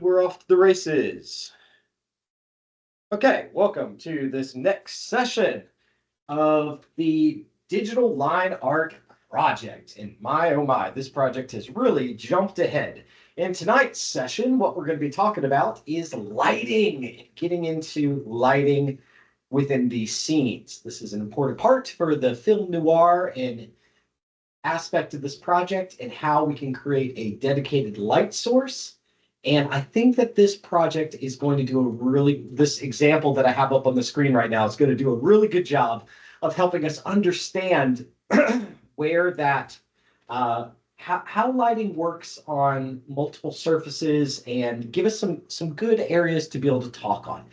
we're off to the races. Okay, welcome to this next session of the digital line art project. And my, oh my, this project has really jumped ahead. In tonight's session, what we're going to be talking about is lighting, getting into lighting within these scenes. This is an important part for the film noir and aspect of this project and how we can create a dedicated light source. And I think that this project is going to do this example that I have up on the screen right now is going to do a really good job of helping us understand where that, how lighting works on multiple surfaces and give us some good areas to be able to talk on.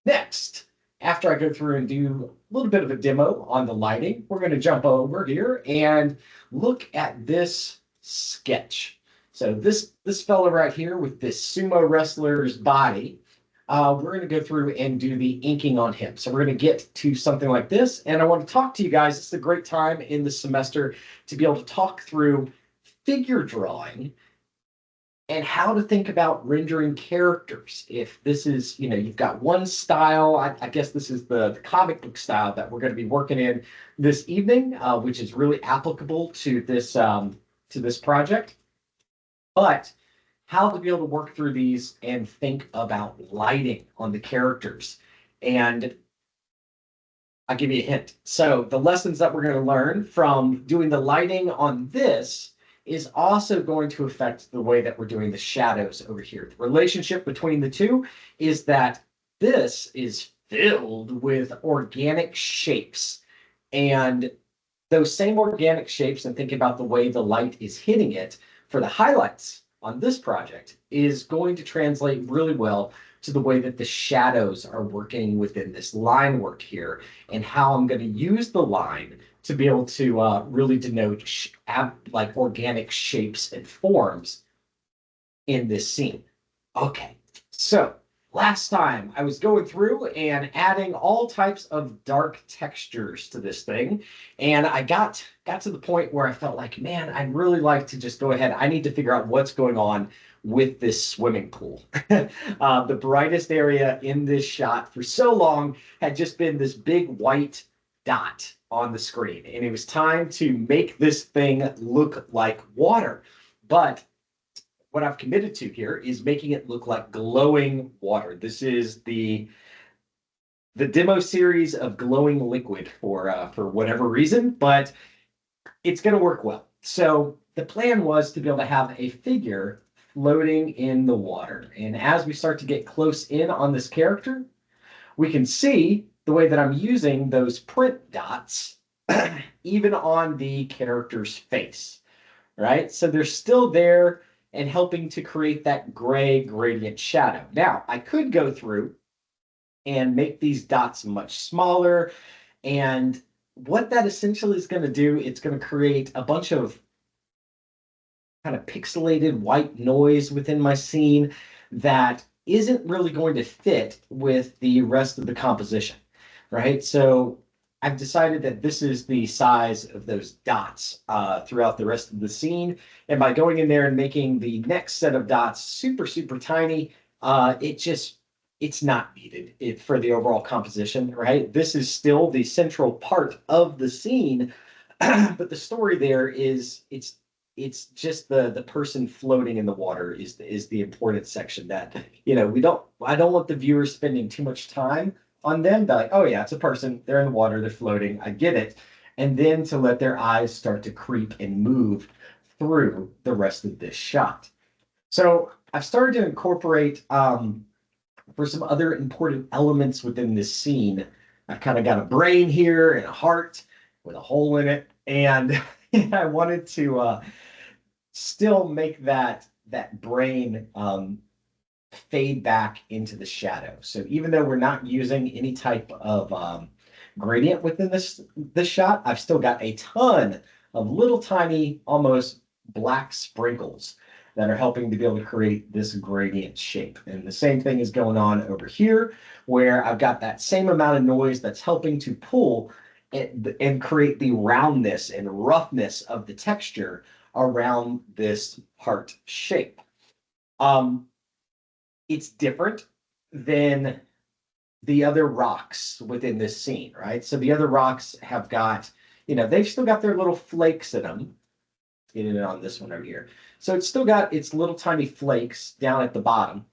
Next, after I go through and do a little bit of a demo on the lighting, we're going to jump over here and look at this sketch. So this fellow right here with this sumo wrestler's body, we're going to go through and do the inking on him. So we're going to get to something like this. And I want to talk to you guys. It's a great time in the semester to be able to talk through figure drawing and how to think about rendering characters. If this is, you've got one style, I guess this is the comic book style that we're going to be working in this evening, which is really applicable to this project. But how to be able to work through these and think about lighting on the characters. And I'll give you a hint. So the lessons that we're going to learn from doing the lighting on this is also going to affect the way that we're doing the shadows over here. The relationship between the two is that this is filled with organic shapes. And those same organic shapes, and thinking about the way the light is hitting it for the highlights on this project, is going to translate really well to the way that the shadows are working within this line work here, and how I'm going to use the line to be able to really denote like organic shapes and forms in this scene. Okay, so last time I was going through and adding all types of dark textures to this thing, and I got to the point where I felt like, man, I'd really like to just go ahead. I need to figure out what's going on with this swimming pool. The brightest area in this shot for so long had just been this big white dot on the screen, and it was time to make this thing look like water. But what I've committed to here is making it look like glowing water. This is the demo series of glowing liquid for whatever reason, but it's going to work well. So the plan was to be able to have a figure floating in the water. And as we start to get close in on this character, we can see the way that I'm using those print dots even on the character's face, right? So they're still there and helping to create that gray gradient shadow. Now, I could go through and make these dots much smaller. And what that essentially is going to do, it's going to create a bunch of kind of pixelated white noise within my scene that isn't really going to fit with the rest of the composition, right? So I've decided that this is the size of those dots throughout the rest of the scene. And by going in there and making the next set of dots super, super tiny, it's not needed for the overall composition, right? This is still the central part of the scene, but the story there is it's just the person floating in the water is the important section that, I don't want the viewer spending too much time on them. They're like, oh yeah, it's a person, they're in the water, they're floating, I get it. And then to let their eyes start to creep and move through the rest of this shot. So I've started to incorporate for some other important elements within this scene. I've kind of got a brain here and a heart with a hole in it. And I wanted to still make that brain fade back into the shadow. So even though we're not using any type of gradient within this shot, I've still got a ton of little tiny, almost black sprinkles that are helping to be able to create this gradient shape. And the same thing is going on over here, where I've got that same amount of noise that's helping to pull and create the roundness and roughness of the texture around this heart shape. it's different than the other rocks within this scene, right? So the other rocks have got, they've still got their little flakes in them. Getting it on this one over here. So it's still got its little tiny flakes down at the bottom,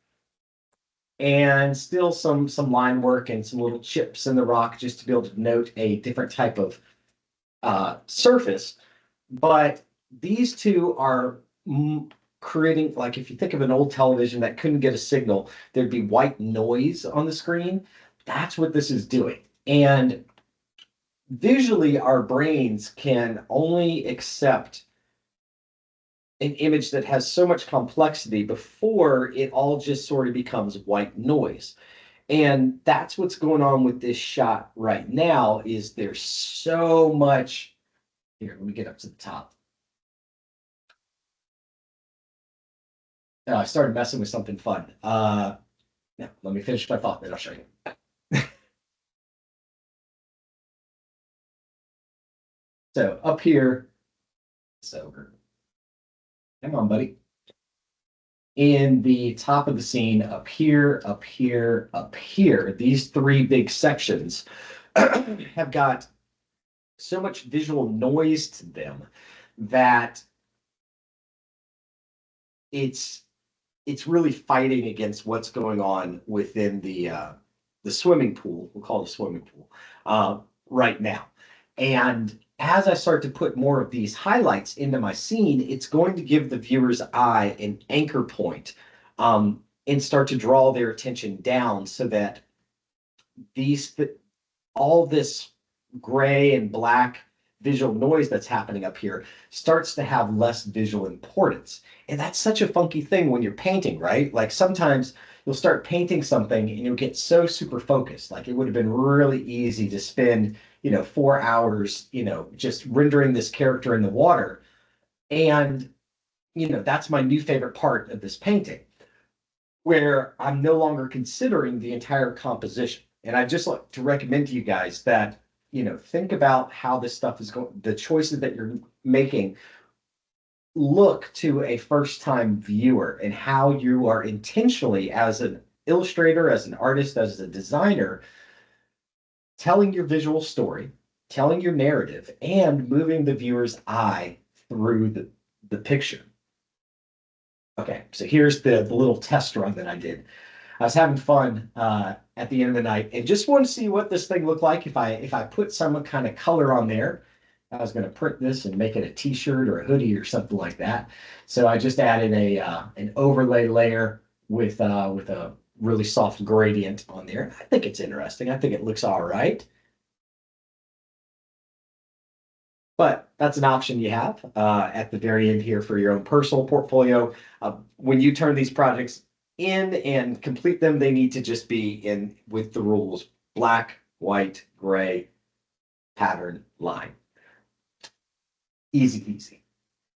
and still some line work and some little chips in the rock just to be able to note a different type of surface. But these two are creating, like, if you think of an old television that couldn't get a signal, there'd be white noise on the screen. That's what this is doing. And visually, our brains can only accept an image that has so much complexity before it all just sort of becomes white noise. And that's what's going on with this shot right now. Is there's so much here. Let me get up to the top. I started messing with something fun. Now, let me finish my thought, then I'll show you. So up here, so come on, buddy. In the top of the scene, up here, up here, up here, these three big sections have got so much visual noise to them that it's really fighting against what's going on within the swimming pool. We'll call it a swimming pool right now. And as I start to put more of these highlights into my scene, it's going to give the viewer's eye an anchor point, and start to draw their attention down so that all this gray and black visual noise that's happening up here starts to have less visual importance. And that's such a funky thing when you're painting, right? Like sometimes you'll start painting something and you'll get so super focused. Like it would have been really easy to spend, 4 hours, just rendering this character in the water. And, that's my new favorite part of this painting, where I'm no longer considering the entire composition. And I just like to recommend to you guys that, think about how this stuff is going, the choices that you're making. Look to a first-time viewer and how you are intentionally, as an illustrator, as an artist, as a designer, telling your visual story, telling your narrative, and moving the viewer's eye through the picture. Okay, so here's the little test run that I did. I was having fun at the end of the night and just wanted to see what this thing looked like if I put some kind of color on there. I was going to print this and make it a t-shirt or a hoodie or something like that. So I just added an overlay layer with a really soft gradient on there. I think it's interesting. I think it looks all right. But that's an option you have at the very end here for your own personal portfolio. When you turn these projects in and complete them, they need to just be in with the rules: black, white, gray, pattern, line. Easy peasy.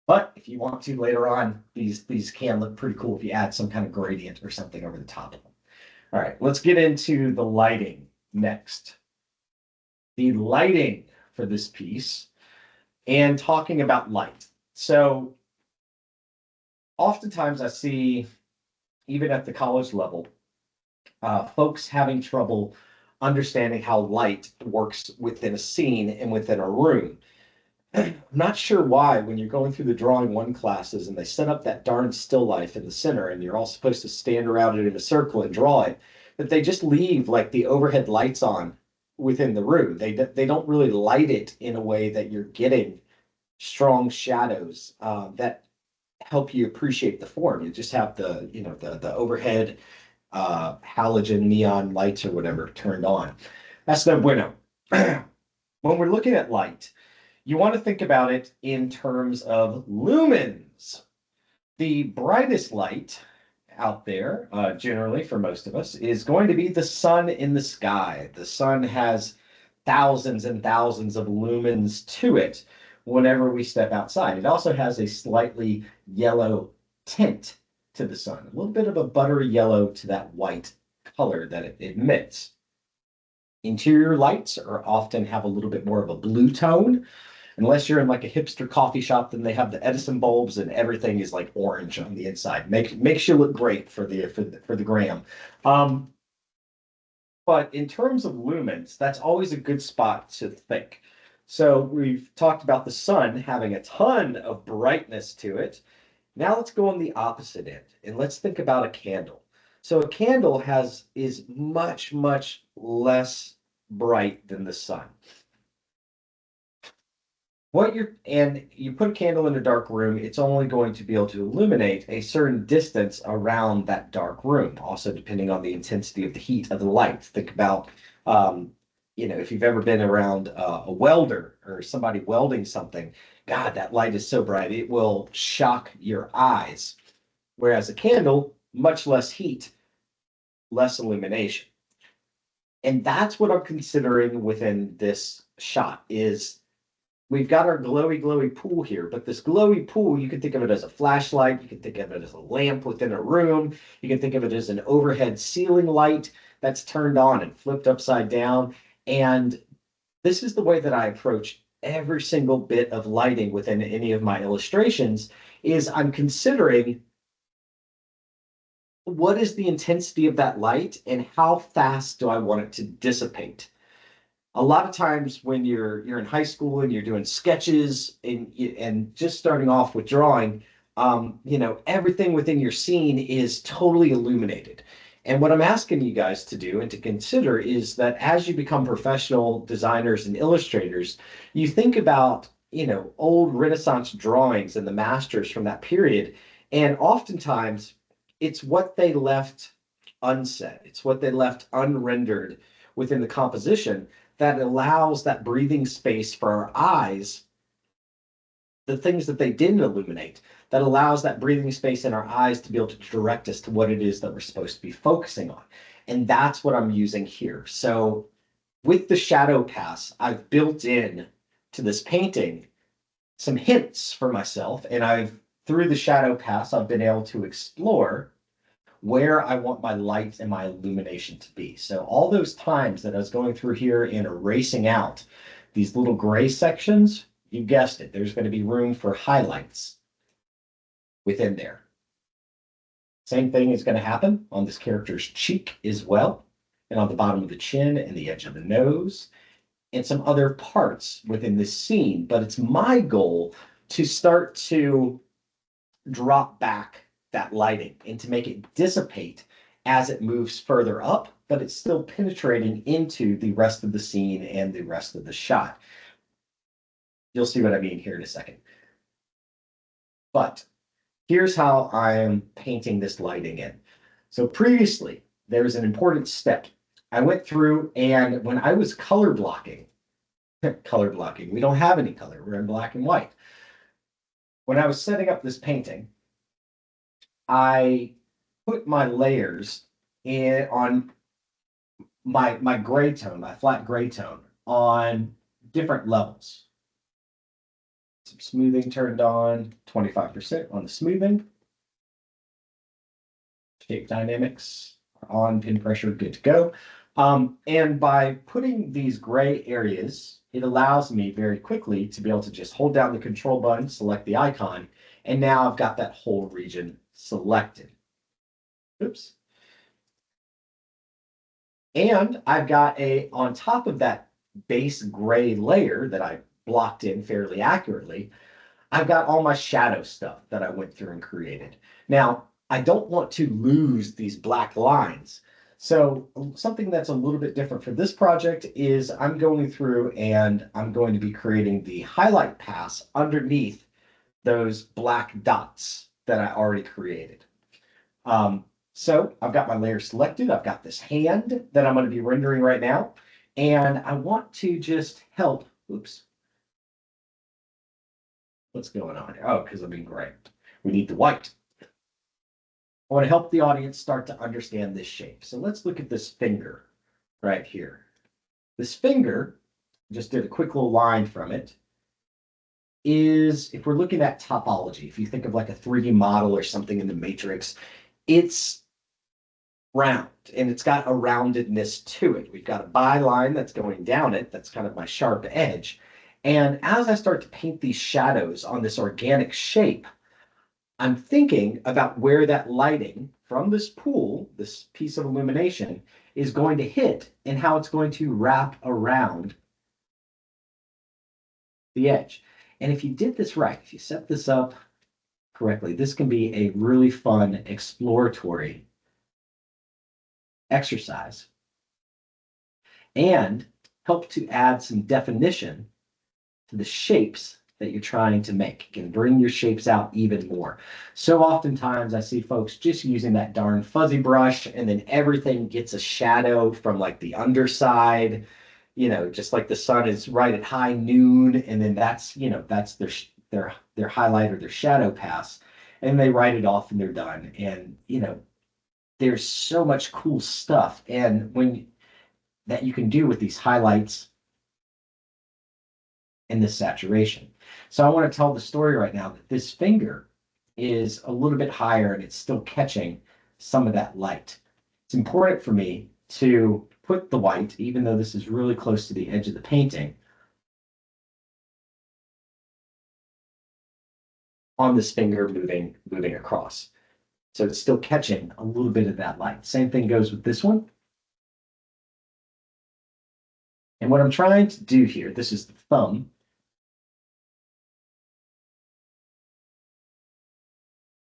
But if you want to later on, these can look pretty cool if you add some kind of gradient or something over the top of them. All right, let's get into the lighting next. The lighting for this piece, and talking about light. So oftentimes I see, even at the college level, folks having trouble understanding how light works within a scene and within a room. I'm not sure why, when you're going through the drawing one classes and they set up that darn still life in the center and you're all supposed to stand around it in a circle and draw it, that they just leave like the overhead lights on within the room. They don't really light it in a way that you're getting strong shadows that help you appreciate the form. You just have the overhead halogen neon lights or whatever turned on. That's no bueno. When we're looking at light, you want to think about it in terms of lumens. The brightest light out there, generally for most of us, is going to be the sun in the sky. The sun has thousands and thousands of lumens to it whenever we step outside. It also has a slightly yellow tint to the sun, a little bit of a buttery yellow to that white color that it emits. Interior lights are often have a little bit more of a blue tone. Unless you're in like a hipster coffee shop, then they have the Edison bulbs and everything is like orange on the inside. Makes you look great for the gram. Um, but in terms of lumens, that's always a good spot to think. So we've talked about the sun having a ton of brightness to it. Now let's go on the opposite end and let's think about a candle. So a candle is much, much less bright than the sun. And you put a candle in a dark room, it's only going to be able to illuminate a certain distance around that dark room, also depending on the intensity of the heat of the light. Think about, if you've ever been around a welder or somebody welding something, God, that light is so bright, it will shock your eyes. Whereas a candle, much less heat, less illumination. And that's what I'm considering within this shot is we've got our glowy pool here, but this glowy pool, you can think of it as a flashlight. You can think of it as a lamp within a room. You can think of it as an overhead ceiling light that's turned on and flipped upside down. And this is the way that I approach every single bit of lighting within any of my illustrations is I'm considering what is the intensity of that light and how fast do I want it to dissipate? A lot of times when you're in high school and you're doing sketches and just starting off with drawing, everything within your scene is totally illuminated. And what I'm asking you guys to do and to consider is that as you become professional designers and illustrators, you think about, old Renaissance drawings and the masters from that period. And oftentimes it's what they left unsaid. It's what they left unrendered within the composition that allows that breathing space for our eyes, the things that they didn't illuminate, that allows that breathing space in our eyes to be able to direct us to what it is that we're supposed to be focusing on. And that's what I'm using here. So with the shadow pass, I've built in to this painting some hints for myself. And through the shadow pass, I've been able to explore where I want my light and my illumination to be. So all those times that I was going through here and erasing out these little gray sections, you guessed it, there's going to be room for highlights within there. Same thing is going to happen on this character's cheek as well, and on the bottom of the chin and the edge of the nose, and some other parts within this scene. But it's my goal to start to drop back that lighting and to make it dissipate as it moves further up, but it's still penetrating into the rest of the scene and the rest of the shot. You'll see what I mean here in a second. But here's how I am painting this lighting in. So previously, there was an important step. I went through and when I was color blocking, we don't have any color, we're in black and white. When I was setting up this painting, I put my layers on my gray tone, my flat gray tone, on different levels. Some smoothing turned on, 25% on the smoothing. Shape dynamics on, pin pressure, good to go. And by putting these gray areas, it allows me very quickly to be able to just hold down the control button, select the icon, and now I've got that whole region selected. Oops. And I've got on top of that base gray layer that I blocked in fairly accurately, I've got all my shadow stuff that I went through and created. Now, I don't want to lose these black lines. So something that's a little bit different for this project is I'm going through and I'm going to be creating the highlight pass underneath those black dots that I already created. So I've got my layer selected. I've got this hand that I'm going to be rendering right now. And I want to just help. Oops. What's going on here? Oh, because I'm being gray. We need the white. I want to help the audience start to understand this shape. So let's look at this finger right here. This finger, just did a quick little line from it, is, if we're looking at topology, if you think of like a 3D model or something in the matrix, it's round and it's got a roundedness to it. We've got a byline that's going down it. That's kind of my sharp edge. And as I start to paint these shadows on this organic shape, I'm thinking about where that lighting from this pool, this piece of illumination, is going to hit and how it's going to wrap around the edge. And if you did this right, if you set this up correctly, this can be a really fun exploratory exercise and help to add some definition to the shapes that you're trying to make. You can bring your shapes out even more. So oftentimes I see folks just using that darn fuzzy brush and then everything gets a shadow from like the underside, just like the sun is right at high noon, and then that's their highlight or their shadow pass, and they write it off and they're done. And there's so much cool stuff and when that you can do with these highlights and this saturation. So I want to tell the story right now that this finger is a little bit higher and it's still catching some of that light. It's important for me to put the white, even though this is really close to the edge of the painting, on this finger moving across. So it's still catching a little bit of that light. Same thing goes with this one. And what I'm trying to do here, this is the thumb,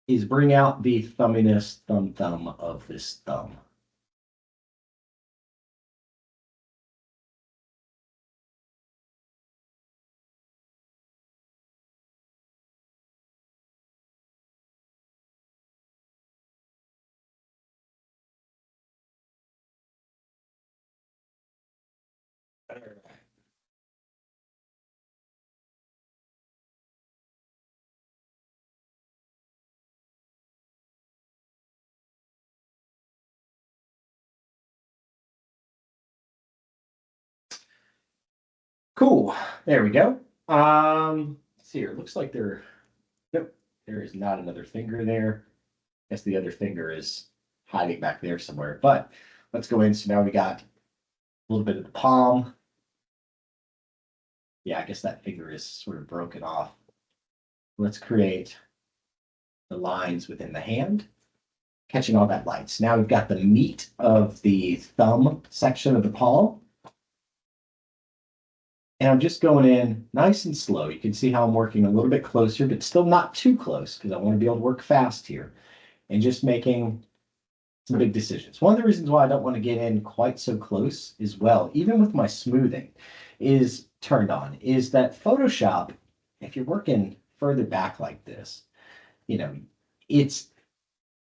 is bring out the thumminess, thumb of this thumb. Cool. There we go. Let's see here. It looks like nope, there is not another finger there. I guess the other finger is hiding back there somewhere. But let's go in. So now we got a little bit of the palm. Yeah, I guess that finger is sort of broken off. Let's create the lines within the hand, catching all that light. So now we've got the meat of the thumb section of the palm. And I'm just going in nice and slow. You can see how I'm working a little bit closer, but still not too close because I want to be able to work fast here and just making some big decisions. One of the reasons why I don't want to get in quite so close as well, even with my smoothing, is turned on, is that Photoshop, if you're working further back like this, it's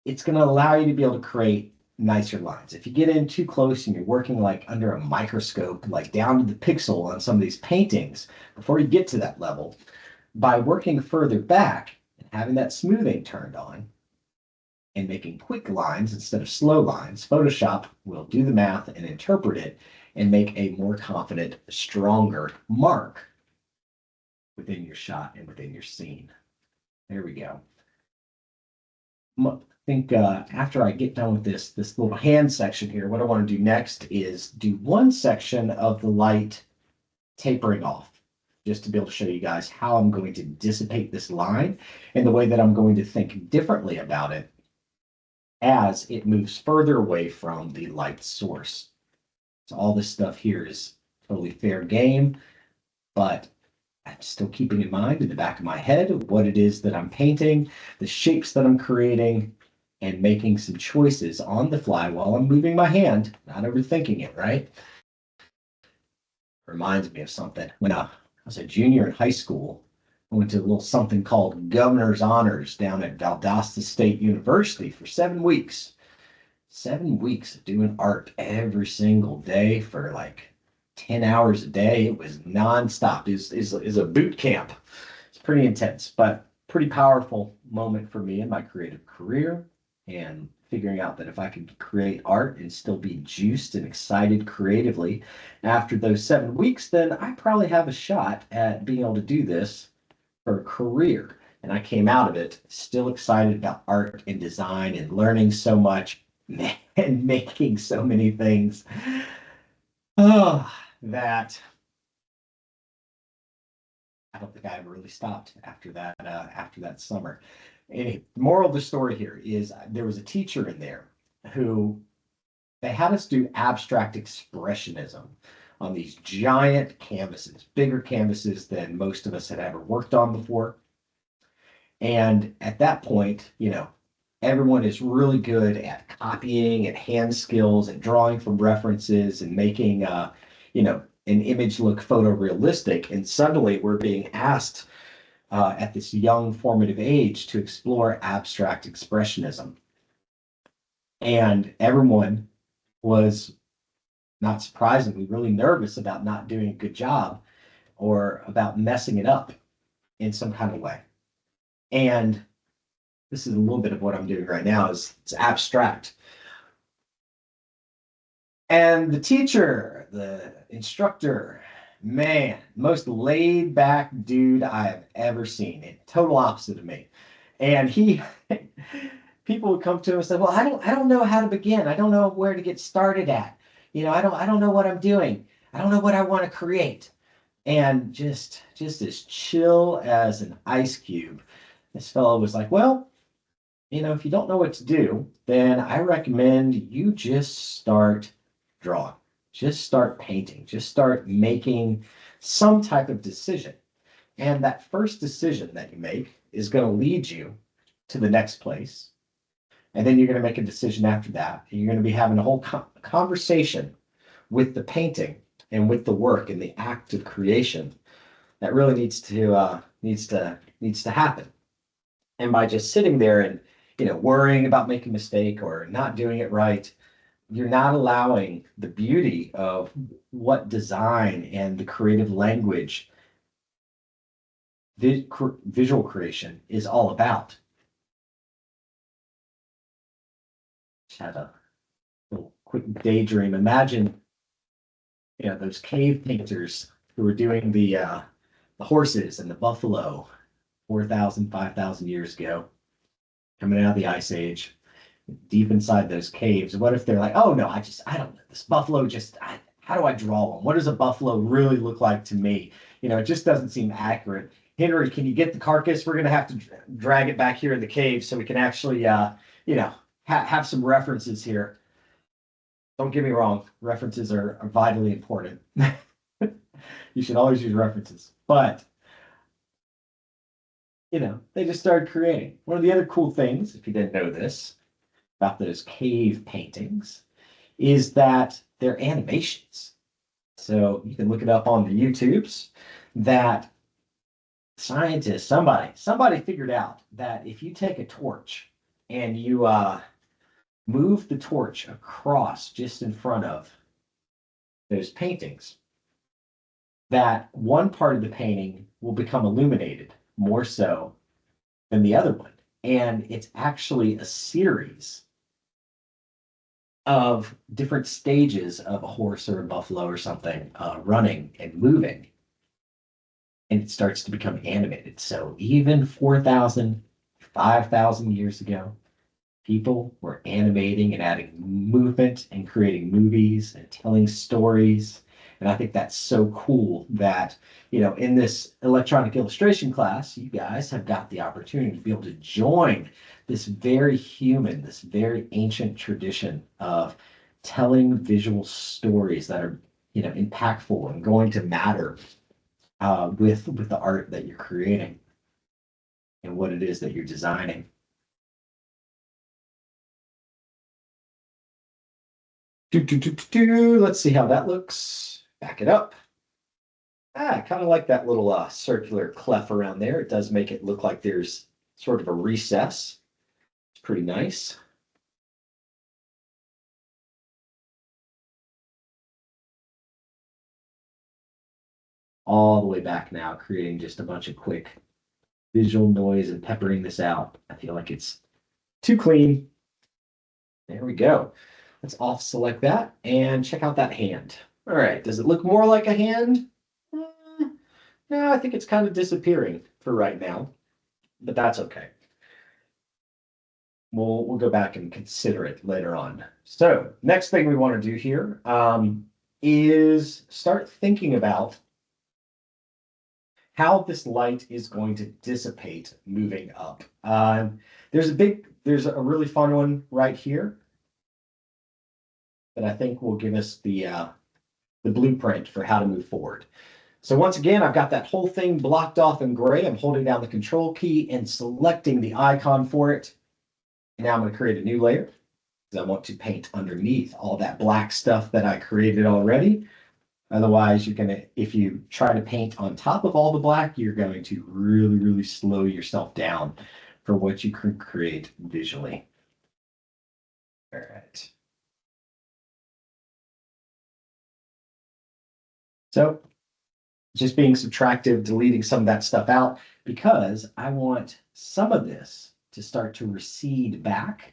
going to allow you to be able to create nicer lines. If you get in too close and you're working like under a microscope, like down to the pixel on some of these paintings, before you get to that level, by working further back and having that smoothing turned on and making quick lines instead of slow lines, Photoshop will do the math and interpret it and make a more confident, stronger mark within your shot and within your scene. There we go. I think after I get done with this little hand section here, what I want to do next is do one section of the light tapering off, just to be able to show you guys how I'm going to dissipate this line and the way that I'm going to think differently about it as it moves further away from the light source. So all this stuff here is totally fair game, but I'm still keeping in mind in the back of my head what it is that I'm painting, the shapes that I'm creating, and making some choices on the fly while I'm moving my hand, not overthinking it, right? Reminds me of something. When I was a junior in high school, I went to a little something called Governor's Honors down at Valdosta State University for 7 weeks. 7 weeks of doing art every single day for like 10 hours a day. It was nonstop. Is a boot camp. It's pretty intense, but pretty powerful moment for me in my creative career and figuring out that if I could create art and still be juiced and excited creatively after those 7 weeks, then I probably have a shot at being able to do this for a career. And I came out of it still excited about art and design and learning so much and making so many things. Oh, that I don't think I ever really stopped after that summer. Anyway, the moral of the story here is there was a teacher in there who they had us do abstract expressionism on these giant canvases, bigger canvases than most of us had ever worked on before. And at that point, everyone is really good at copying and hand skills and drawing from references and making, an image look photorealistic. And suddenly we're being asked at this young formative age to explore abstract expressionism. And everyone was, not surprisingly, really nervous about not doing a good job or about messing it up in some kind of way. And this is a little bit of what I'm doing right now is it's abstract. And the teacher, the instructor, man, most laid back dude I have ever seen. Total opposite of me. And people would come to him and say, "Well, I don't know how to begin. I don't know where to get started at. I don't know what I'm doing. I don't know what I want to create." And just as chill as an ice cube. This fellow was like, "Well, if you don't know what to do, then I recommend you just start drawing. Just start painting. Just start making some type of decision. And that first decision that you make is going to lead you to the next place. And then you're going to make a decision after that. And you're going to be having a whole conversation with the painting and with the work and the act of creation that really needs to happen. And by just sitting there and worrying about making a mistake or not doing it right, you're not allowing the beauty of what design and the creative language visual creation is all about." Just had a little quick daydream. Imagine, those cave painters who were doing the horses and the buffalo 4,000, 5,000 years ago, coming out of the ice age, deep inside those caves. What if they're like, "Oh no, I don't know. This buffalo how do I draw one? What does a buffalo really look like to me? It just doesn't seem accurate. Henry, can you get the carcass? We're going to have to drag it back here in the cave so we can actually, have some references here." Don't get me wrong. References are vitally important. You should always use references, but they just started creating. One of the other cool things, if you didn't know this, about those cave paintings is that they're animations. So you can look it up on the YouTubes that scientists, somebody figured out that if you take a torch and you move the torch across just in front of those paintings, that one part of the painting will become illuminated more so than the other one. And it's actually a series of different stages of a horse or a buffalo or something running and moving. And it starts to become animated. So even 4,000, 5,000 years ago, people were animating and adding movement and creating movies and telling stories. And I think that's so cool that, in this electronic illustration class, you guys have got the opportunity to be able to join this very human, this very ancient tradition of telling visual stories that are, impactful and going to matter with the art that you're creating and what it is that you're designing. Let's see how that looks. Back it up. I kind of like that little circular clef around there. It does make it look like there's sort of a recess. It's pretty nice. All the way back now, creating just a bunch of quick visual noise and peppering this out. I feel like it's too clean. There we go. Let's off select that and check out that hand. All right, does it look more like a hand? No, I think it's kind of disappearing for right now, but that's okay. We'll go back and consider it later on. So next thing we want to do here is start thinking about how this light is going to dissipate moving up. There's a really fun one right here that I think will give us the blueprint for how to move forward. So once again, I've got that whole thing blocked off in gray. I'm holding down the control key and selecting the icon for it. And now I'm going to create a new layer because I want to paint underneath all that black stuff that I created already. Otherwise, you're gonna, if you try to paint on top of all the black, you're going to really, really slow yourself down for what you can create visually. All right. So just being subtractive, deleting some of that stuff out because I want some of this to start to recede back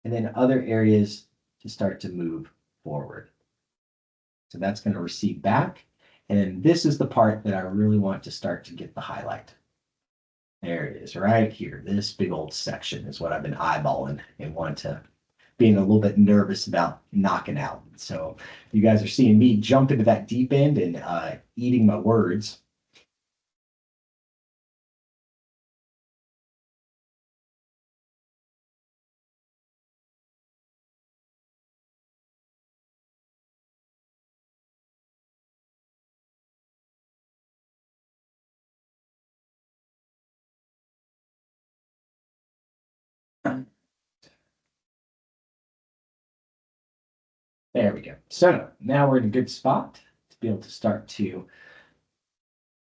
and then other areas to start to move forward. So that's going to recede back. And this is the part that I really want to start to get the highlight. There it is, right here. This big old section is what I've been eyeballing and want to, being a little bit nervous about knocking out. So you guys are seeing me jump into that deep end and eating my words. There we go. So now we're in a good spot to be able to start to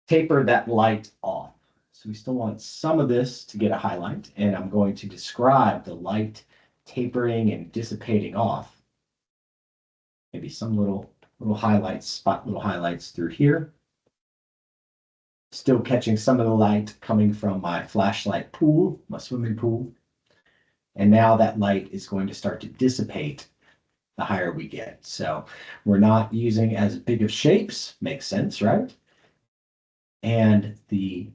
taper that light off. So we still want some of this to get a highlight, and I'm going to describe the light tapering and dissipating off. Maybe some little highlights, little highlights through here. Still catching some of the light coming from my flashlight pool, my swimming pool. And now that light is going to start to dissipate the higher we get. So we're not using as big of shapes, makes sense, right? And the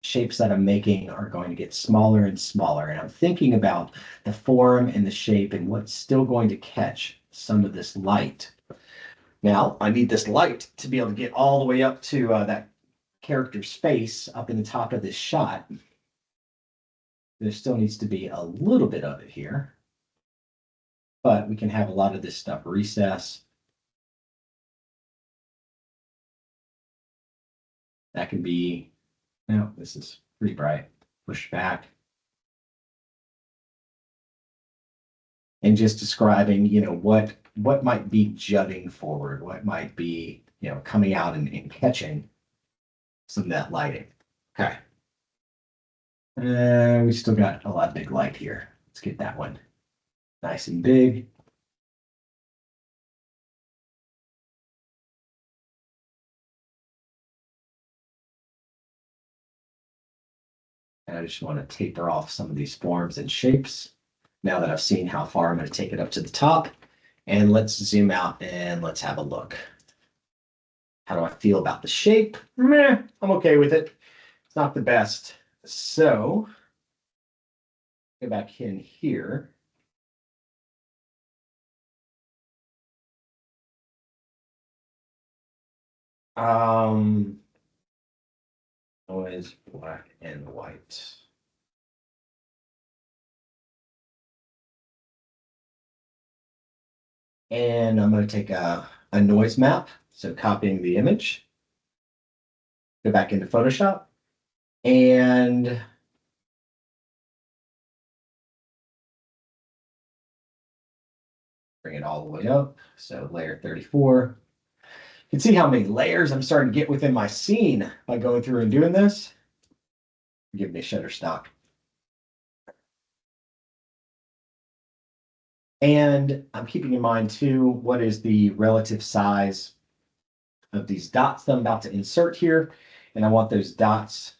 shapes that I'm making are going to get smaller and smaller. And I'm thinking about the form and the shape and what's still going to catch some of this light. Now, I need this light to be able to get all the way up to that character's face up in the top of this shot. There still needs to be a little bit of it here, but we can have a lot of this stuff recess. That can be, no, this is pretty bright, push back. And just describing, what might be jutting forward, what might be, coming out and catching some of that lighting. Okay. And we still got a lot of big light here. Let's get that one nice and big. And I just want to taper off some of these forms and shapes. Now that I've seen how far I'm going to take it up to the top. And let's zoom out and let's have a look. How do I feel about the shape? Meh, I'm okay with it. It's not the best. So, go back in here. Always black and white. And I'm going to take a noise map. So copying the image, go back into Photoshop and bring it all the way up. So layer 34. You can see how many layers I'm starting to get within my scene by going through and doing this. Give me Shutterstock. And I'm keeping in mind too, what is the relative size of these dots that I'm about to insert here. And I want those dots.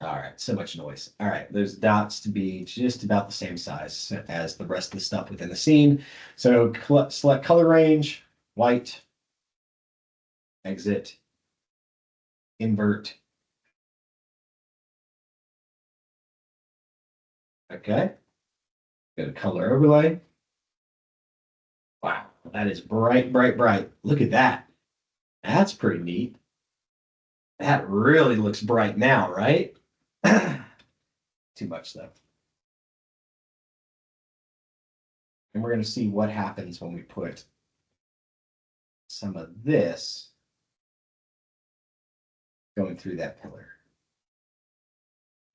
All right, so much noise. All right, those dots to be just about the same size as the rest of the stuff within the scene. So select color range, white, exit, invert. Okay, go to color overlay. Wow, That is bright, bright, bright. Look at that. That's pretty neat. That really looks bright now, right? Too much though. And we're going to see what happens when we put some of this going through that pillar.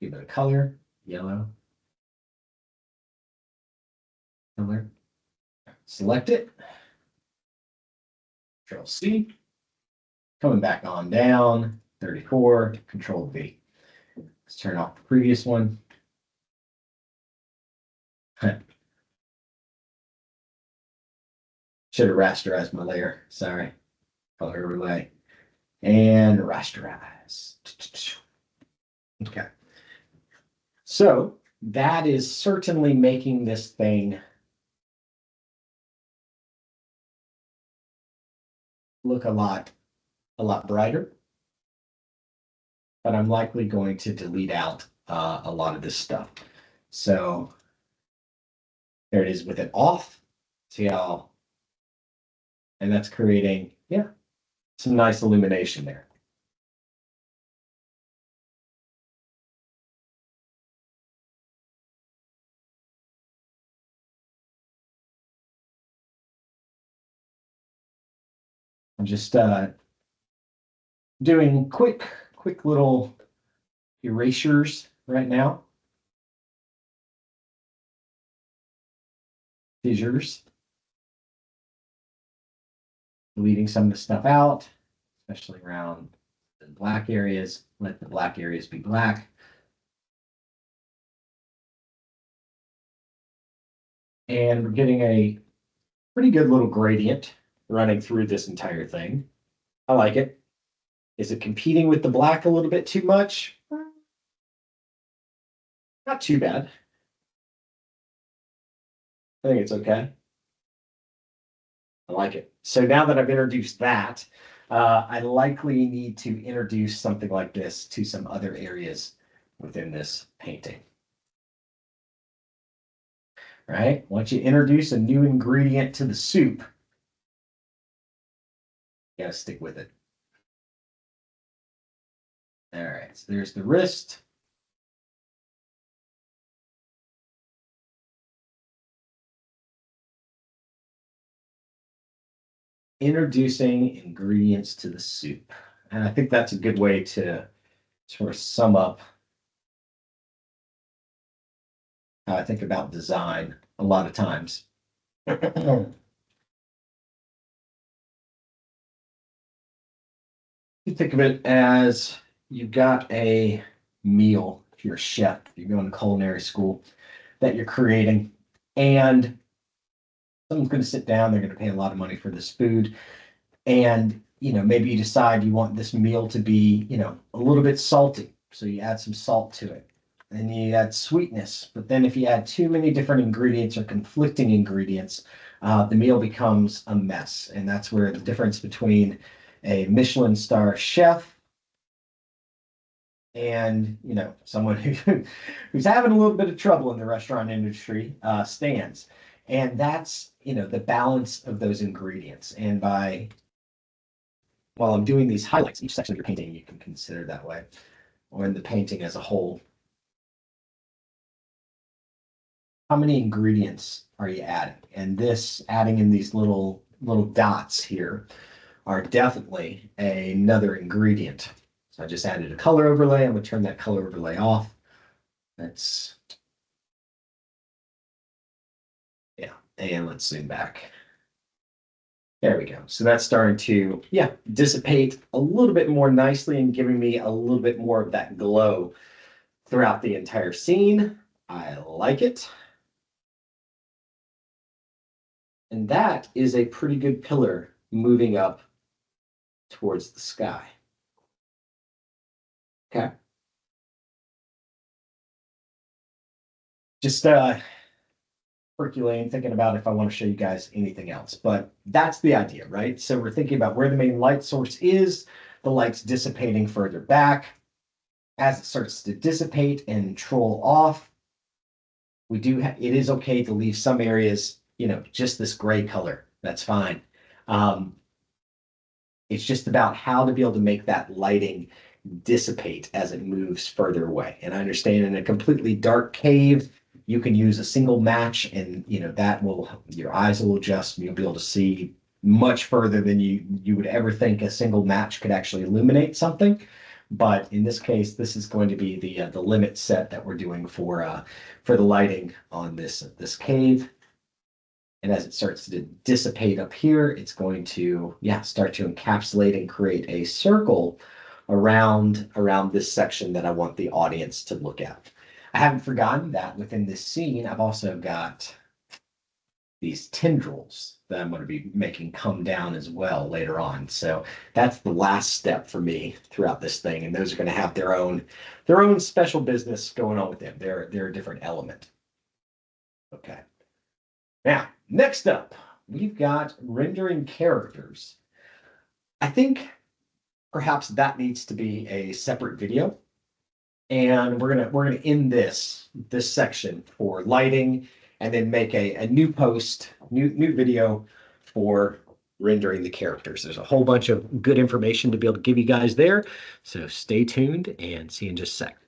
Give it a color, yellow. Color. Select it. Control C. Coming back on down, 34, Control V. Let's turn off the previous one. Should have rasterized my layer. Sorry. Color overlay. And rasterize. Okay. So that is certainly making this thing look a lot brighter. But I'm likely going to delete out a lot of this stuff. So there it is with it off. See how, and that's creating, yeah, some nice illumination there. I'm just doing quick little erasures right now. Fissures. Deleting some of the stuff out, especially around the black areas. Let the black areas be black. And we're getting a pretty good little gradient running through this entire thing. I like it. Is it competing with the black a little bit too much? Not too bad. I think it's okay. I like it. So now that I've introduced that, I likely need to introduce something like this to some other areas within this painting. Right? Once you introduce a new ingredient to the soup, you gotta stick with it. All right, so there's the wrist. Introducing ingredients to the soup. And I think that's a good way to sort of sum up how I think about design a lot of times. You think of it as you've got a meal, if you're a chef, if you're going to culinary school, that you're creating, and someone's going to sit down, they're going to pay a lot of money for this food, and maybe you decide you want this meal to be a little bit salty, so you add some salt to it, and you add sweetness. But then if you add too many different ingredients or conflicting ingredients, the meal becomes a mess. And that's where the difference between a Michelin star chef and someone who's having a little bit of trouble in the restaurant industry stands. And that's the balance of those ingredients. And while I'm doing these highlights, each section of your painting, you can consider that way, or in the painting as a whole. How many ingredients are you adding? And this adding in these little dots here are definitely another ingredient. So I just added a color overlay. I'm going to turn that color overlay off. Yeah, and let's zoom back. There we go. So that's starting to, dissipate a little bit more nicely and giving me a little bit more of that glow throughout the entire scene. I like it. And that is a pretty good pillar moving up towards the sky. Okay. Just percolating, thinking about if I want to show you guys anything else, but that's the idea, right? So we're thinking about where the main light source is, the light's dissipating further back. As it starts to dissipate and troll off, it is okay to leave some areas, just this gray color. That's fine. It's just about how to be able to make that lighting dissipate as it moves further away. And I understand in a completely dark cave, you can use a single match and that will, your eyes will adjust and you'll be able to see much further than you would ever think a single match could actually illuminate something. But in this case, this is going to be the limit set that we're doing for the lighting on this cave. And as it starts to dissipate up here, it's going to, start to encapsulate and create a circle around this section that I want the audience to look at. I haven't forgotten that within this scene, I've also got these tendrils that I'm going to be making come down as well later on. So that's the last step for me throughout this thing. And those are going to have their own special business going on with them. They're a different element. Okay. Now, next up, we've got rendering characters. I think perhaps that needs to be a separate video. And we're gonna end this section for lighting and then make a new video for rendering the characters. There's a whole bunch of good information to be able to give you guys there. So stay tuned and see you in just a sec.